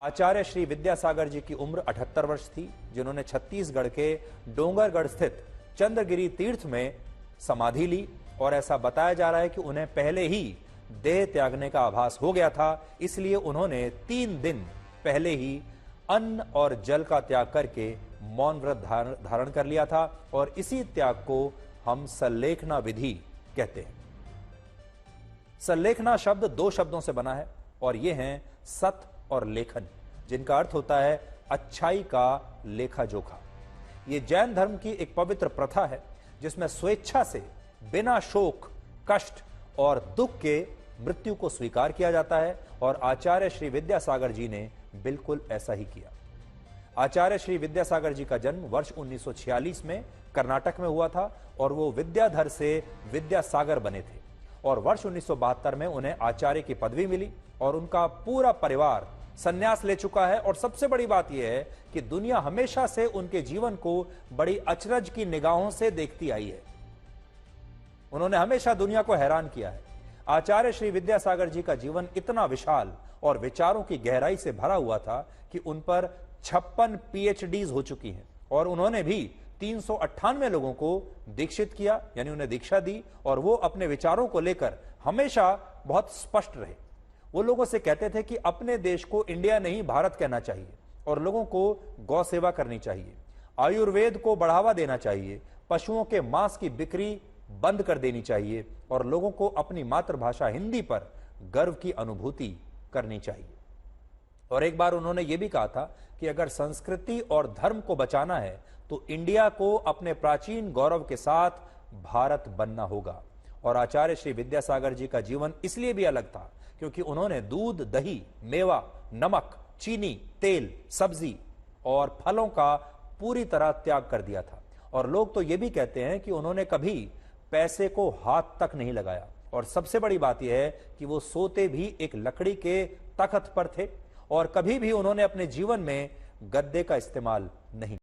आचार्य श्री विद्यासागर जी की उम्र 78 वर्ष थी, जिन्होंने छत्तीसगढ़ के डोंगरगढ़ स्थित चंद्रगिरी तीर्थ में समाधि ली। और ऐसा बताया जा रहा है कि उन्हें पहले ही देह त्यागने का आभास हो गया था, इसलिए उन्होंने 3 दिन पहले ही अन्न और जल का त्याग करके मौन व्रत धारण कर लिया था। और इसी त्याग को हम सल्लेखना विधि कहते हैं। सल्लेखना शब्द 2 शब्दों से बना है और ये हैं सत और लेखन, जिनका अर्थ होता है अच्छाई का लेखा जोखा। ये जैन धर्म की एक पवित्र प्रथा है जिसमें स्वेच्छा से बिना शोक, कष्ट और दुख के मृत्यु को स्वीकार किया जाता है। और आचार्य श्री विद्यासागर जी ने बिल्कुल ऐसा ही किया। आचार्य श्री विद्यासागर जी का जन्म वर्ष 1946 में कर्नाटक में हुआ था और वो विद्याधर से विद्यासागर बने थे। और वर्ष 1972 में उन्हें आचार्य की पदवी मिली और उनका पूरा परिवार संन्यास ले चुका है। और सबसे बड़ी बात यह है कि दुनिया हमेशा से उनके जीवन को बड़ी अचरज की निगाहों से देखती आई है। उन्होंने हमेशा दुनिया को हैरान किया है। आचार्य श्री विद्यासागर जी का जीवन इतना विशाल और विचारों की गहराई से भरा हुआ था कि उन पर 56 PhDs हो चुकी हैं। और उन्होंने भी 398 लोगों को दीक्षित किया, यानी उन्हें दीक्षा दी। और वो अपने विचारों को लेकर हमेशा बहुत स्पष्ट रहे। वो लोगों से कहते थे कि अपने देश को इंडिया नहीं भारत कहना चाहिए और लोगों को गौ सेवा करनी चाहिए, आयुर्वेद को बढ़ावा देना चाहिए, पशुओं के मांस की बिक्री बंद कर देनी चाहिए और लोगों को अपनी मातृभाषा हिंदी पर गर्व की अनुभूति करनी चाहिए। और एक बार उन्होंने ये भी कहा था कि अगर संस्कृति और धर्म को बचाना है तो इंडिया को अपने प्राचीन गौरव के साथ भारत बनना होगा। और आचार्य श्री विद्यासागर जी का जीवन इसलिए भी अलग था क्योंकि उन्होंने दूध, दही, मेवा, नमक, चीनी, तेल, सब्जी और फलों का पूरी तरह त्याग कर दिया था। और लोग तो ये भी कहते हैं कि उन्होंने कभी पैसे को हाथ तक नहीं लगाया। और सबसे बड़ी बात यह है कि वो सोते भी एक लकड़ी के तख्त पर थे और कभी भी उन्होंने अपने जीवन में गद्दे का इस्तेमाल नहीं